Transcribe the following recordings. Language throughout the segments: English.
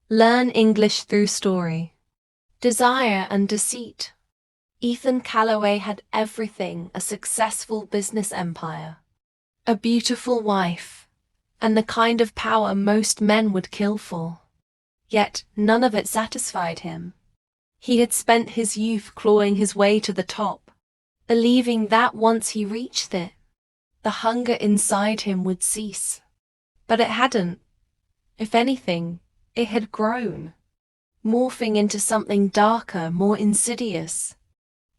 Learn English through story. Desire and deceit. Ethan Calloway had everything: a successful business empire, a beautiful wife, and the kind of power most men would kill for. Yet none of it satisfied him. He had spent his youth clawing his way to the top, believing that once he reached it, the hunger inside him would cease. But it hadn't. If anything, it had grown, morphing into something darker, more insidious.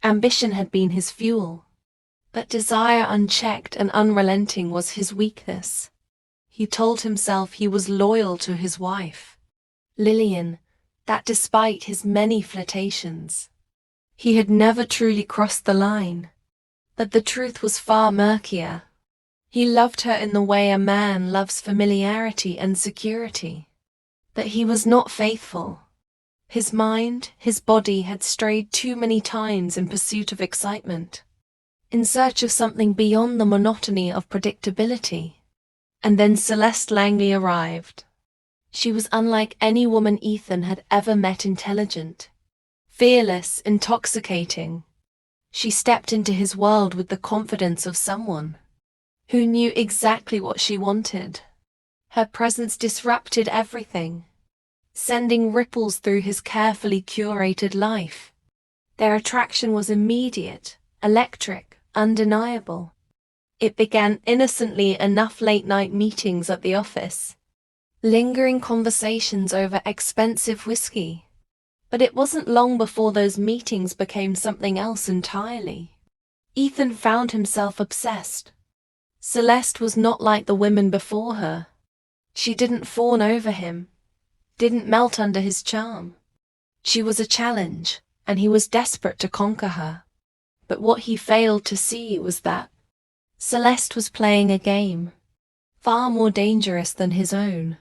Ambition had been his fuel, but desire unchecked and unrelenting was his weakness. He told himself he was loyal to his wife, Lillian, that despite his many flirtations, he had never truly crossed the line. But the truth was far murkier. He loved her in the way a man loves familiarity and security. But he was not faithful. His mind, his body had strayed too many times in pursuit of excitement, in search of something beyond the monotony of predictability. And then Celeste Langley arrived. She was unlike any woman Ethan had ever met: intelligent, fearless, intoxicating. She stepped into his world with the confidence of someone who knew exactly what she wanted. Her presence disrupted everything, sending ripples through his carefully curated life. Their attraction was immediate, electric, undeniable. It began innocently: enough late-night meetings at the office, lingering conversations over expensive whiskey. But it wasn't long before those meetings became something else entirely. Ethan found himself obsessed. Celeste was not like the women before her. She didn't fawn over him, didn't melt under his charm. She was a challenge, and he was desperate to conquer her. But what he failed to see was that Celeste was playing a game, far more dangerous than his own.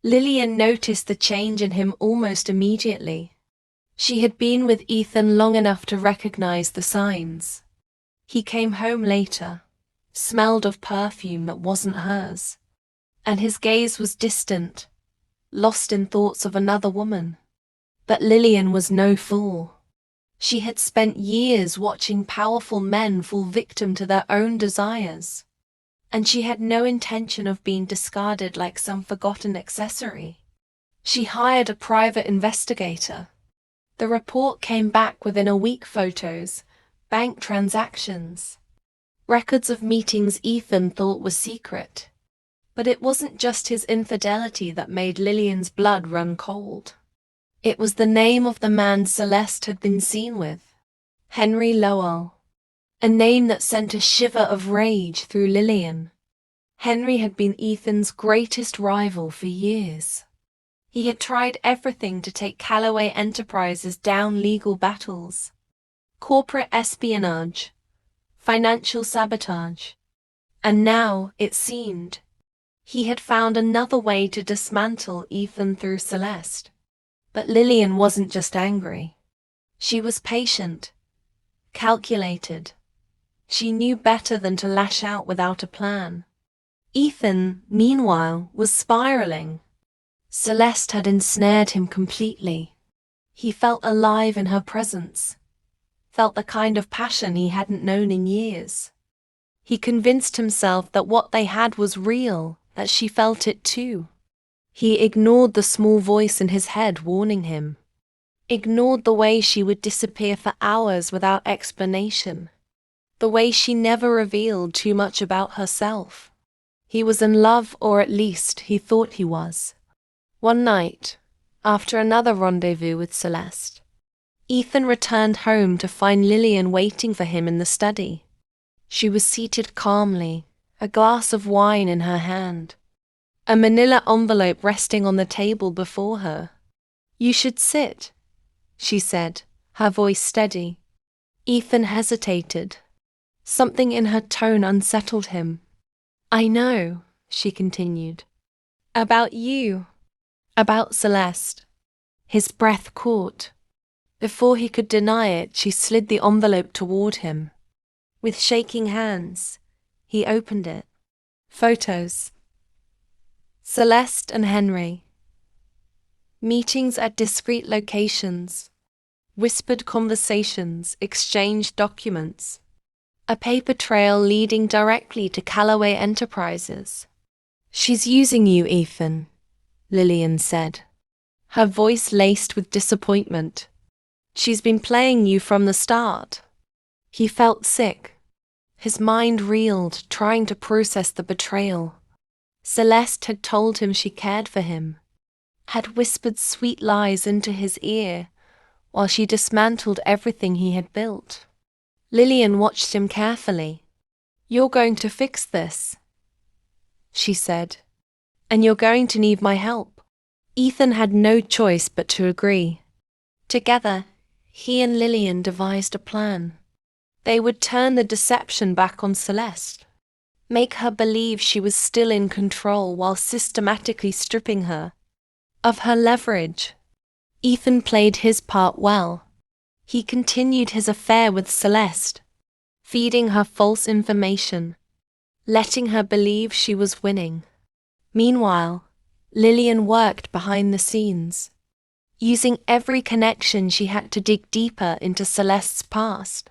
Lillian noticed the change in him almost immediately. She had been with Ethan long enough to recognize the signs. He came home later, smelled of perfume that wasn't hers, and his gaze was distant, lost in thoughts of another woman. But Lillian was no fool. She had spent years watching powerful men fall victim to their own desires, and she had no intention of being discarded like some forgotten accessory. She hired a private investigator. The report came back within a week: photos, bank transactions, records of meetings Ethan thought were secret. But it wasn't just his infidelity that made Lillian's blood run cold. It was the name of the man Celeste had been seen with: Henry Lowell. A name that sent a shiver of rage through Lillian. Henry had been Ethan's greatest rival for years. He had tried everything to take Calloway Enterprises down: legal battles, corporate espionage, financial sabotage. And now, it seemed, he had found another way to dismantle Ethan through Celeste. But Lillian wasn't just angry. She was patient, calculated. She knew better than to lash out without a plan. Ethan, meanwhile, was spiraling. Celeste had ensnared him completely. He felt alive in her presence, felt the kind of passion he hadn't known in years. He convinced himself that what they had was real, that she felt it too. He ignored the small voice in his head warning him, ignored the way she would disappear for hours without explanation, the way she never revealed too much about herself. He was in love, or at least he thought he was. One night, after another rendezvous with Celeste, Ethan returned home to find Lillian waiting for him in the study. She was seated calmly, a glass of wine in her hand, a manila envelope resting on the table before her. "You should sit," she said, her voice steady. Ethan hesitated. Something in her tone unsettled him. "I know," she continued. "About you. About Celeste." His breath caught. Before he could deny it, she slid the envelope toward him. With shaking hands, he opened it. Photos. Celeste and Henry. Meetings at discreet locations. Whispered conversations, exchanged documents. A paper trail leading directly to Callaway Enterprises. "She's using you, Ethan," Lillian said, her voice laced with disappointment. "She's been playing you from the start." He felt sick. His mind reeled, trying to process the betrayal. Celeste had told him she cared for him, had whispered sweet lies into his ear, while she dismantled everything he had built. Lillian watched him carefully. "You're going to fix this," she said, "and you're going to need my help." Ethan had no choice but to agree. Together, he and Lillian devised a plan. They would turn the deception back on Celeste, make her believe she was still in control while systematically stripping her of her leverage. Ethan played his part well. He continued his affair with Celeste, feeding her false information, letting her believe she was winning. Meanwhile, Lillian worked behind the scenes, using every connection she had to dig deeper into Celeste's past.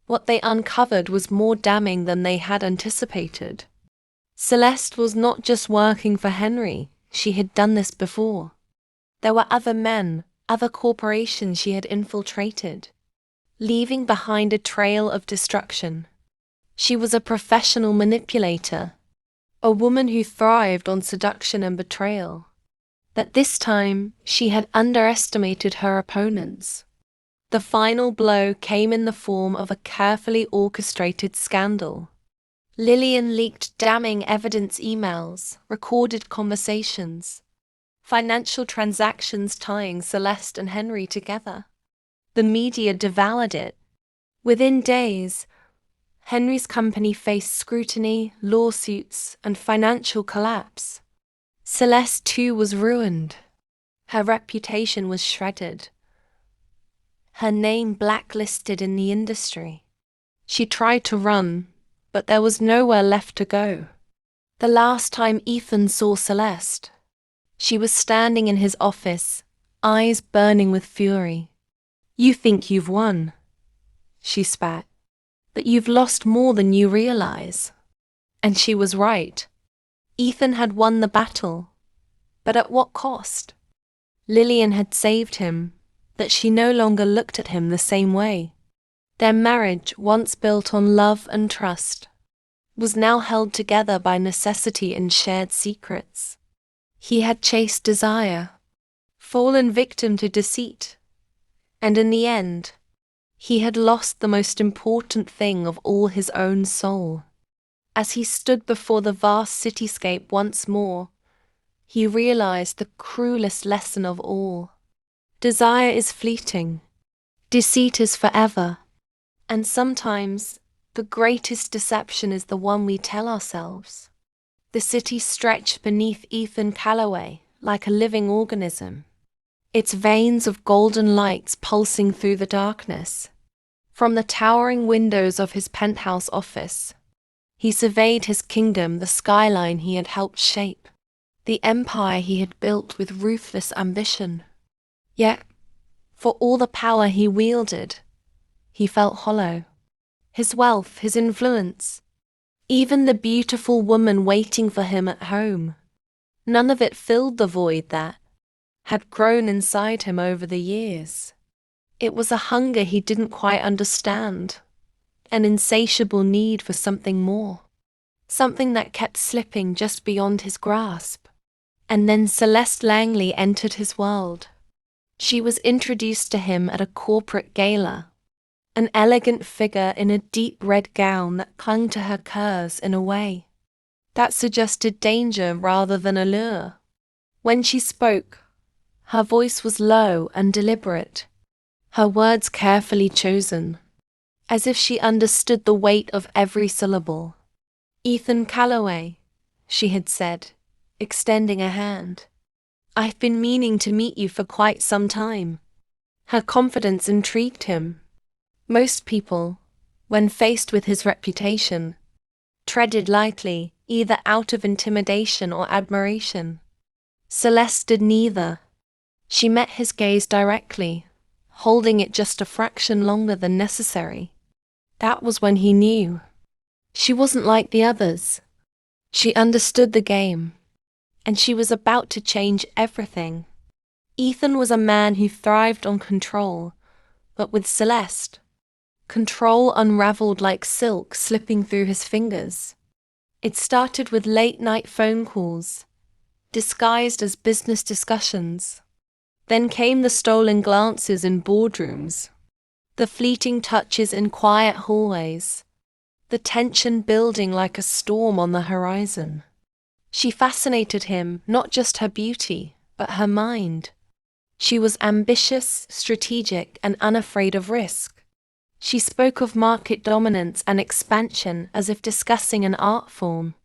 What they uncovered was more damning than they had anticipated. Celeste was not just working for Henry, she had done this before. There were other men, other corporations she had infiltrated, leaving behind a trail of destruction. She was a professional manipulator, a woman who thrived on seduction and betrayal. But this time, she had underestimated her opponents. The final blow came in the form of a carefully orchestrated scandal. Lillian leaked damning evidence emails, recorded conversations, financial transactions tying Celeste and Henry together. The media devoured it. Within days, Henry's company faced scrutiny, lawsuits, and financial collapse. Celeste too was ruined. Her reputation was shredded, her name blacklisted in the industry. She tried to run, but there was nowhere left to go. The last time Ethan saw Celeste, she was standing in his office, eyes burning with fury. "You think you've won," she spat, "but you've lost more than you realize." And she was right. Ethan had won the battle, but at what cost? Lillian had saved him, but she no longer looked at him the same way. Their marriage, once built on love and trust, was now held together by necessity and shared secrets. He had chased desire, fallen victim to deceit, and in the end, he had lost the most important thing of all, his own soul. As he stood before the vast cityscape once more, he realized the cruelest lesson of all. Desire is fleeting, deceit is forever, and sometimes the greatest deception is the one we tell ourselves. The city stretched beneath Ethan Callaway like a living organism, its veins of golden lights pulsing through the darkness. From the towering windows of his penthouse office, he surveyed his kingdom, the skyline he had helped shape, the empire he had built with ruthless ambition. Yet, for all the power he wielded, he felt hollow. His wealth, his influence, even the beautiful woman waiting for him at home, none of it filled the void that had grown inside him over the years. It was a hunger he didn't quite understand, an insatiable need for something more, something that kept slipping just beyond his grasp. And then Celeste Langley entered his world. She was introduced to him at a corporate gala, an elegant figure in a deep red gown that clung to her curves in a way that suggested danger rather than allure. When she spoke, her voice was low and deliberate, her words carefully chosen, as if she understood the weight of every syllable. "Ethan Callaway," she had said, extending a hand. "I've been meaning to meet you for quite some time." Her confidence intrigued him. Most people, when faced with his reputation, treaded lightly, either out of intimidation or admiration. Celeste did neither. She met his gaze directly, holding it just a fraction longer than necessary. That was when he knew. She wasn't like the others. She understood the game, and she was about to change everything. Ethan was a man who thrived on control, but with Celeste, control unraveled like silk slipping through his fingers. It started with late-night phone calls, disguised as business discussions. Then came the stolen glances in boardrooms, the fleeting touches in quiet hallways, the tension building like a storm on the horizon. She fascinated him, not just her beauty, but her mind. She was ambitious, strategic, and unafraid of risk. She spoke of market dominance and expansion as if discussing an art form.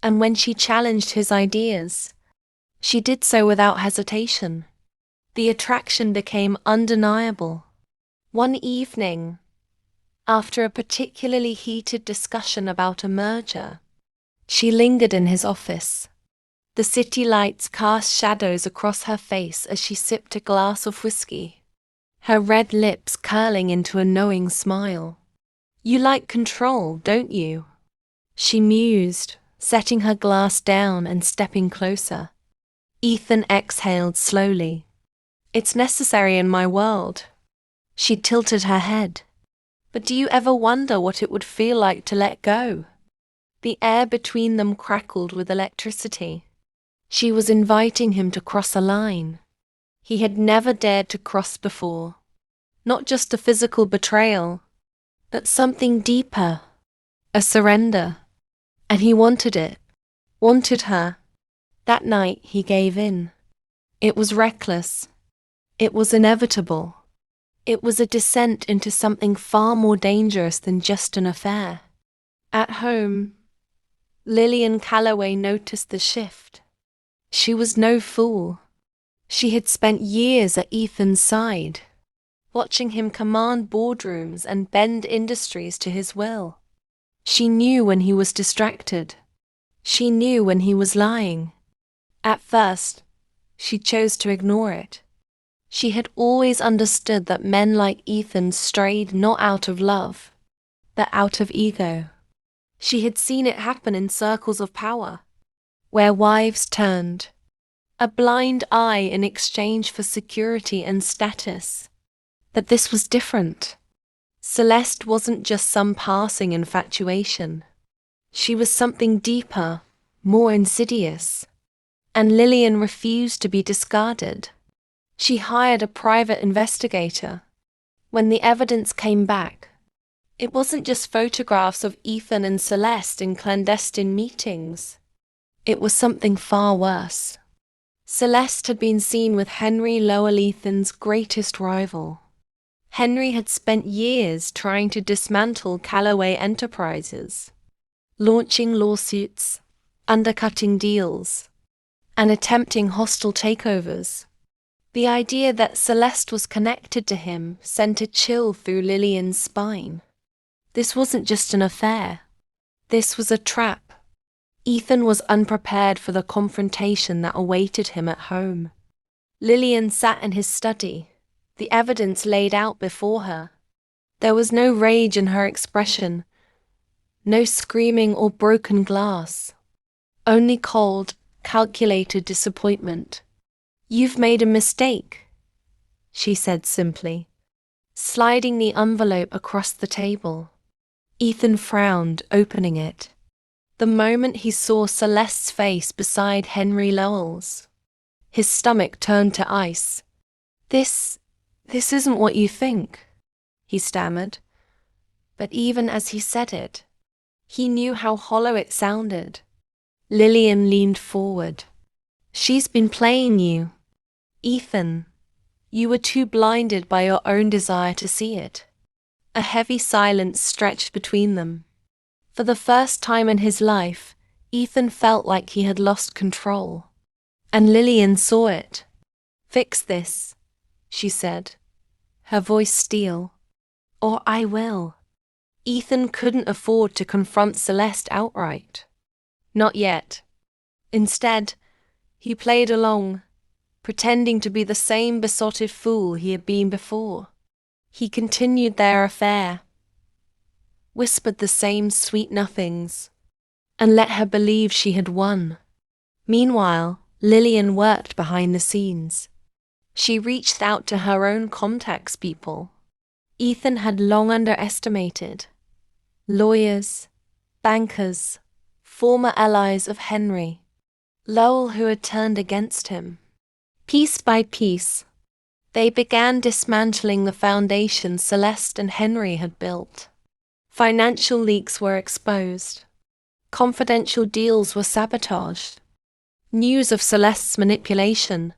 And when she challenged his ideas, she did so without hesitation. The attraction became undeniable. One evening, after a particularly heated discussion about a merger, she lingered in his office. The city lights cast shadows across her face as she sipped a glass of whiskey, her red lips curling into a knowing smile. "You like control, don't you?" she mused, setting her glass down and stepping closer. Ethan exhaled slowly. "It's necessary in my world." She tilted her head. "But do you ever wonder what it would feel like to let go?" The air between them crackled with electricity. She was inviting him to cross a line he had never dared to cross before. Not just a physical betrayal, but something deeper, a surrender. And he wanted it, wanted her. That night he gave in. It was reckless. It was inevitable. It was a descent into something far more dangerous than just an affair. At home, Lillian Calloway noticed the shift. She was no fool. She had spent years at Ethan's side, watching him command boardrooms and bend industries to his will. She knew when he was distracted. She knew when he was lying. At first, she chose to ignore it. She had always understood that men like Ethan strayed not out of love, but out of ego. She had seen it happen in circles of power, where wives turned, a blind eye in exchange for security and status. But this was different. Celeste wasn't just some passing infatuation. She was something deeper, more insidious. And Lillian refused to be discarded. She hired a private investigator. When the evidence came back, it wasn't just photographs of Ethan and Celeste in clandestine meetings. It was something far worse. Celeste had been seen with Henry Lowell Ethan's greatest rival. Henry had spent years trying to dismantle Calloway Enterprises, launching lawsuits, undercutting deals, and attempting hostile takeovers. The idea that Celeste was connected to him sent a chill through Lillian's spine. This wasn't just an affair. This was a trap. Ethan was unprepared for the confrontation that awaited him at home. Lillian sat in his study, the evidence laid out before her. There was no rage in her expression, no screaming or broken glass, only cold, calculated disappointment. "You've made a mistake," she said simply, sliding the envelope across the table. Ethan frowned, opening it. The moment he saw Celeste's face beside Henry Lowell's, his stomach turned to ice. This isn't what you think," he stammered. But even as he said it, he knew how hollow it sounded. Lillian leaned forward. "She's been playing you. Ethan, you were too blinded by your own desire to see it." A heavy silence stretched between them. For the first time in his life, Ethan felt like he had lost control. And Lillian saw it. "Fix this," she said, her voice steel. "Or I will." Ethan couldn't afford to confront Celeste outright. Not yet. Instead, he played along, pretending to be the same besotted fool he had been before. He continued their affair, whispered the same sweet nothings, and let her believe she had won. Meanwhile, Lillian worked behind the scenes. She reached out to her own contacts people Ethan had long underestimated. Lawyers, bankers, former allies of Henry Lowell who had turned against him. Piece by piece, they began dismantling the foundation Celeste and Henry had built. Financial leaks were exposed. Confidential deals were sabotaged. News of Celeste's manipulation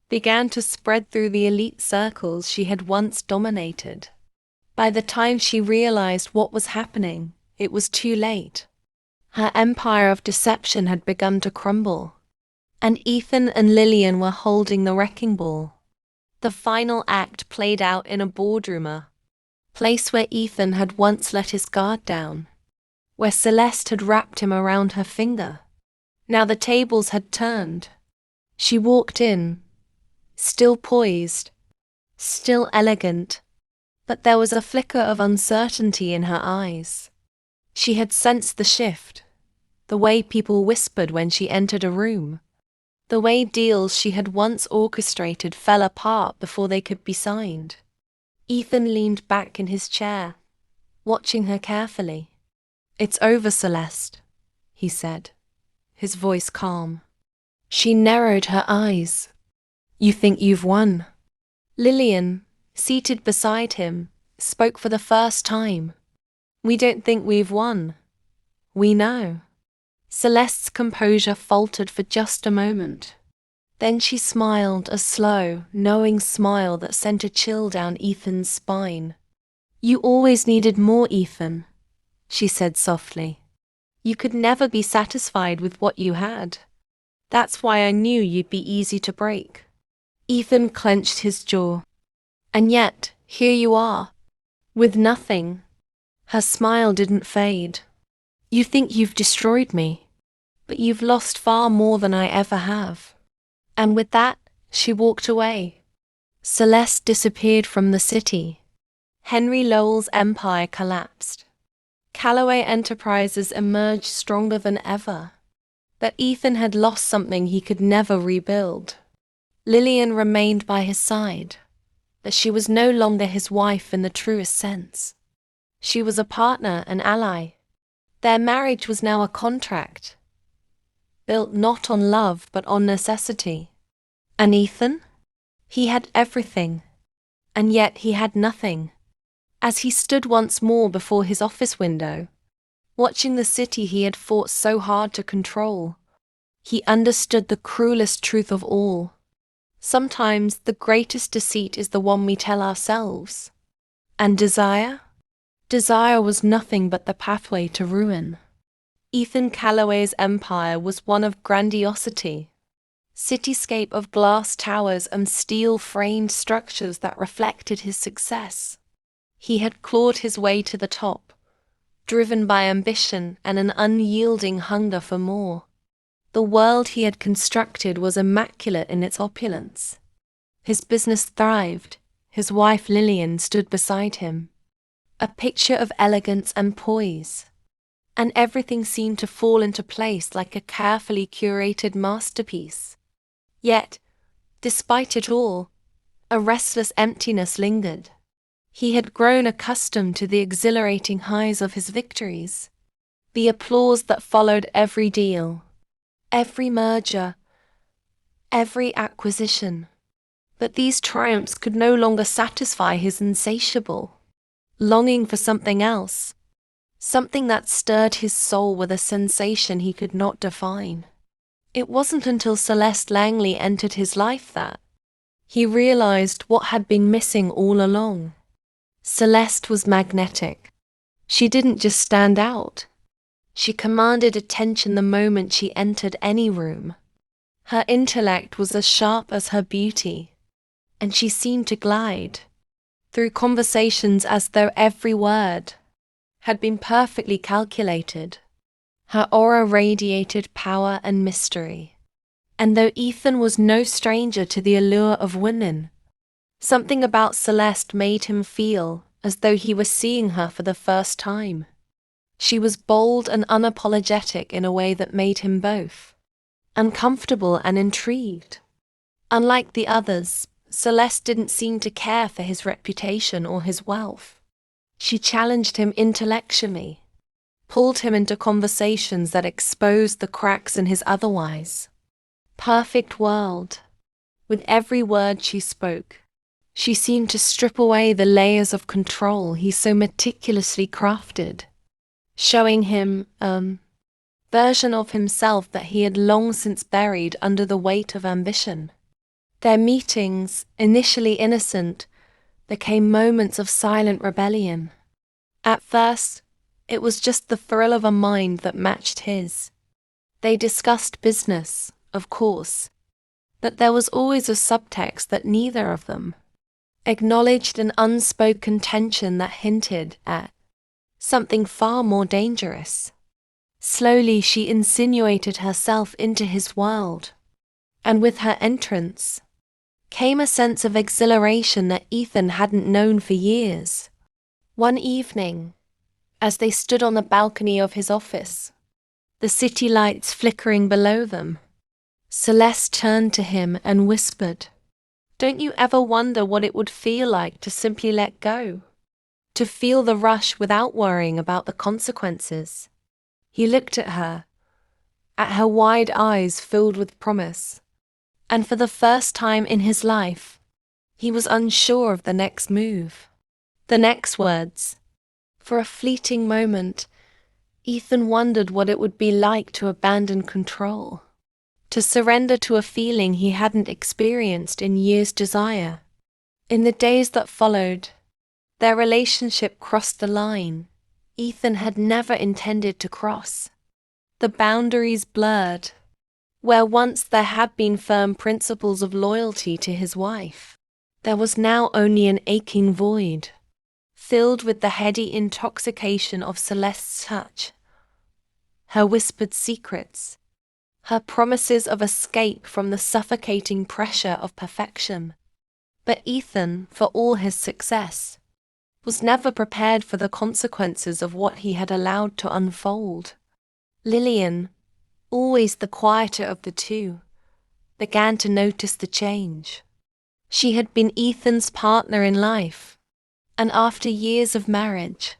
began to spread through the elite circles she had once dominated. By the time she realized what was happening, it was too late. Her empire of deception had begun to crumble, and Ethan and Lillian were holding the wrecking ball. The final act played out in a boardroom, a place where Ethan had once let his guard down, where Celeste had wrapped him around her finger. Now the tables had turned. She walked in, still poised, still elegant, but there was a flicker of uncertainty in her eyes. She had sensed the shift, the way people whispered when she entered a room, the way deals she had once orchestrated fell apart before they could be signed. Ethan leaned back in his chair, watching her carefully. "It's over, Celeste," he said, his voice calm. She narrowed her eyes. "You think you've won?" Lillian, seated beside him, spoke for the first time. "We don't think we've won. We know." Celeste's composure faltered for just a moment. Then she smiled, a slow, knowing smile that sent a chill down Ethan's spine. "You always needed more, Ethan," she said softly. "You could never be satisfied with what you had. That's why I knew you'd be easy to break." Ethan clenched his jaw. "And yet, here you are, with nothing." Her smile didn't fade. "You think you've destroyed me, but you've lost far more than I ever have." And with that, she walked away. Celeste disappeared from the city. Henry Lowell's empire collapsed. Callaway Enterprises emerged stronger than ever. But Ethan had lost something he could never rebuild. Lillian remained by his side, but she was no longer his wife in the truest sense. She was a partner, an ally. Their marriage was now a contract, built not on love but on necessity. And Ethan? He had everything, and yet he had nothing. As he stood once more before his office window, watching the city he had fought so hard to control, he understood the cruelest truth of all. Sometimes the greatest deceit is the one we tell ourselves. And desire? Desire was nothing but the pathway to ruin. Ethan Callaway's empire was one of grandiosity, cityscape of glass towers and steel-framed structures that reflected his success. He had clawed his way to the top, driven by ambition and an unyielding hunger for more. The world he had constructed was immaculate in its opulence. His business thrived. His wife Lillian stood beside him, a picture of elegance and poise. And everything seemed to fall into place like a carefully curated masterpiece. Yet, despite it all, a restless emptiness lingered. He had grown accustomed to the exhilarating highs of his victories, the applause that followed every deal, every merger, every acquisition. But these triumphs could no longer satisfy his insatiable longing for something else, something that stirred his soul with a sensation he could not define. It wasn't until Celeste Langley entered his life that he realized what had been missing all along. Celeste was magnetic. She didn't just stand out. She commanded attention the moment she entered any room. Her intellect was as sharp as her beauty, and she seemed to glide through conversations as though every word had been perfectly calculated. Her aura radiated power and mystery, And though Ethan was no stranger to the allure of women, something about Celeste made him feel as though he was seeing her for the first time. She was bold and unapologetic in a way that made him both uncomfortable and intrigued. Unlike the others, Celeste didn't seem to care for his reputation or his wealth. She challenged him intellectually, pulled him into conversations that exposed the cracks in his otherwise perfect world. With every word she spoke, she seemed to strip away the layers of control he so meticulously crafted, showing him a version of himself that he had long since buried under the weight of ambition. Their meetings, initially innocent, became moments of silent rebellion. At first, it was just the thrill of a mind that matched his. They discussed business, of course, but there was always a subtext that neither of them acknowledged, an unspoken tension that hinted at something far more dangerous. Slowly she insinuated herself into his world, and with her entrance came a sense of exhilaration that Ethan hadn't known for years. One evening, as they stood on the balcony of his office, the city lights flickering below them, Celeste turned to him and whispered, "Don't you ever wonder what it would feel like to simply let go? To feel the rush without worrying about the consequences?" He looked at her wide eyes filled with promise, and for the first time in his life, he was unsure of the next move, the next words. For a fleeting moment, Ethan wondered what it would be like to abandon control, to surrender to a feeling he hadn't experienced in years' desire. In the days that followed, their relationship crossed the line Ethan had never intended to cross. The boundaries blurred. Where once there had been firm principles of loyalty to his wife, there was now only an aching void, filled with the heady intoxication of Celeste's touch, her whispered secrets, her promises of escape from the suffocating pressure of perfection. But Ethan, for all his success, was never prepared for the consequences of what he had allowed to unfold. Lillian, always the quieter of the two, began to notice the change. She had been Ethan's partner in life, and after years of marriage,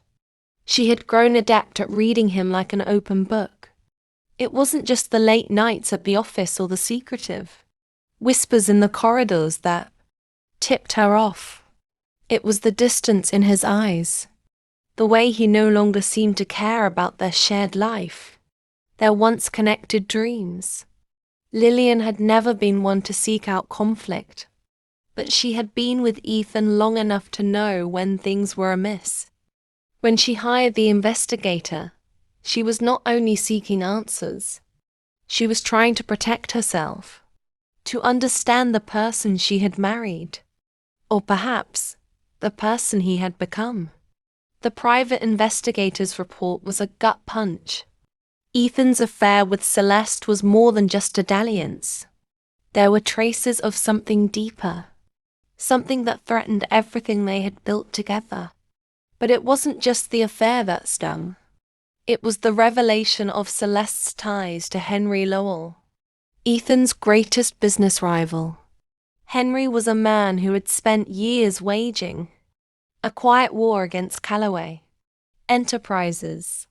she had grown adept at reading him like an open book. It wasn't just the late nights at the office or the secretive whispers in the corridors that tipped her off. It was the distance in his eyes, the way he no longer seemed to care about their shared life, their once connected dreams. Lillian had never been one to seek out conflict, but she had been with Ethan long enough to know when things were amiss. When she hired the investigator, she was not only seeking answers, she was trying to protect herself, to understand the person she had married, or perhaps the person he had become. The private investigator's report was a gut punch. Ethan's affair with Celeste was more than just a dalliance. There were traces of something deeper, something that threatened everything they had built together. But it wasn't just the affair that stung. It was the revelation of Celeste's ties to Henry Lowell, Ethan's greatest business rival. Henry was a man who had spent years waging a quiet war against Callaway Enterprises,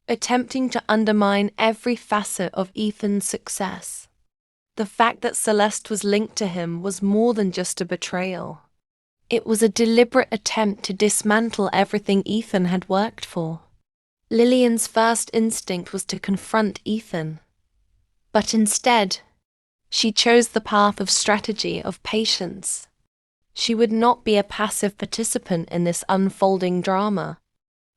attempting to undermine every facet of Ethan's success. The fact that Celeste was linked to him was more than just a betrayal. It was a deliberate attempt to dismantle everything Ethan had worked for. Lillian's first instinct was to confront Ethan, but instead, she chose the path of strategy, of patience. She would not be a passive participant in this unfolding drama.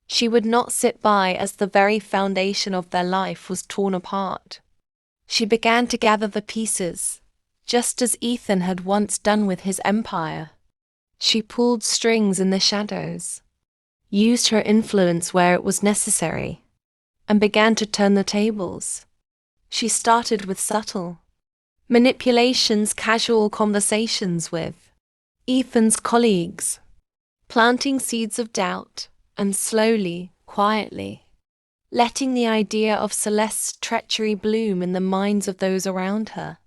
She would not sit by as the very foundation of their life was torn apart. She began to gather the pieces, just as Ethan had once done with his empire. She pulled strings in the shadows, used her influence where it was necessary, and began to turn the tables. She started with subtle, Manipulations, casual conversations with Ethan's colleagues, planting seeds of doubt, and slowly, quietly, letting the idea of Celeste's treachery bloom in the minds of those around her.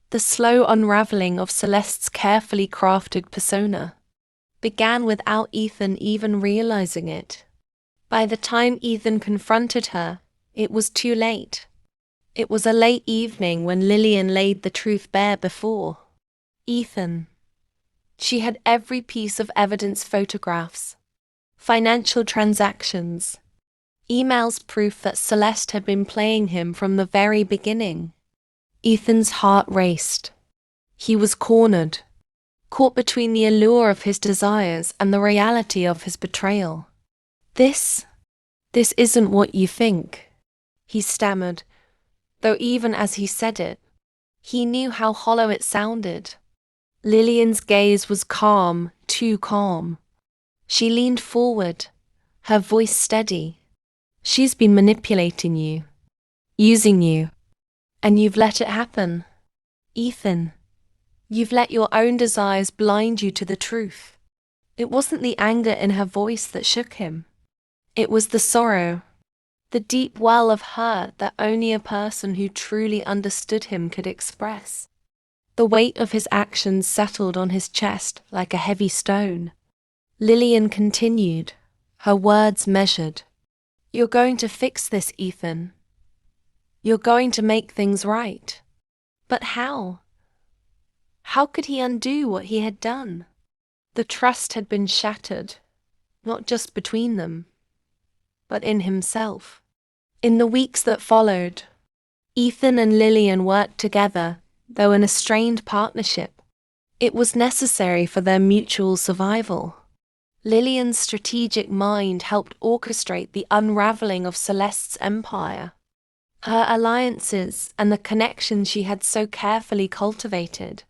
The slow unraveling of Celeste's carefully crafted persona began without Ethan even realizing it. By the time Ethan confronted her, it was too late. It was a late evening when Lillian laid the truth bare before Ethan. She had every piece of evidence: photographs, financial transactions, emails, proof that Celeste had been playing him from the very beginning. Ethan's heart raced. He was cornered, caught between the allure of his desires and the reality of his betrayal. This isn't what you think," he stammered, though even as he said it, he knew how hollow it sounded. Lillian's gaze was calm, too calm. She leaned forward, her voice steady. "She's been manipulating you, using you, and you've let it happen. Ethan, you've let your own desires blind you to the truth." It wasn't the anger in her voice that shook him. It was the sorrow, the deep well of hurt that only a person who truly understood him could express. The weight of his actions settled on his chest like a heavy stone. Lillian continued, her words measured. "You're going to fix this, Ethan. You're going to make things right. But how? How could he undo what he had done?" The trust had been shattered, not just between them, but in himself. In the weeks that followed, Ethan and Lillian worked together, though in a strained partnership. It was necessary for their mutual survival. Lillian's strategic mind helped orchestrate the unraveling of Celeste's empire. Her alliances and the connections she had so carefully cultivated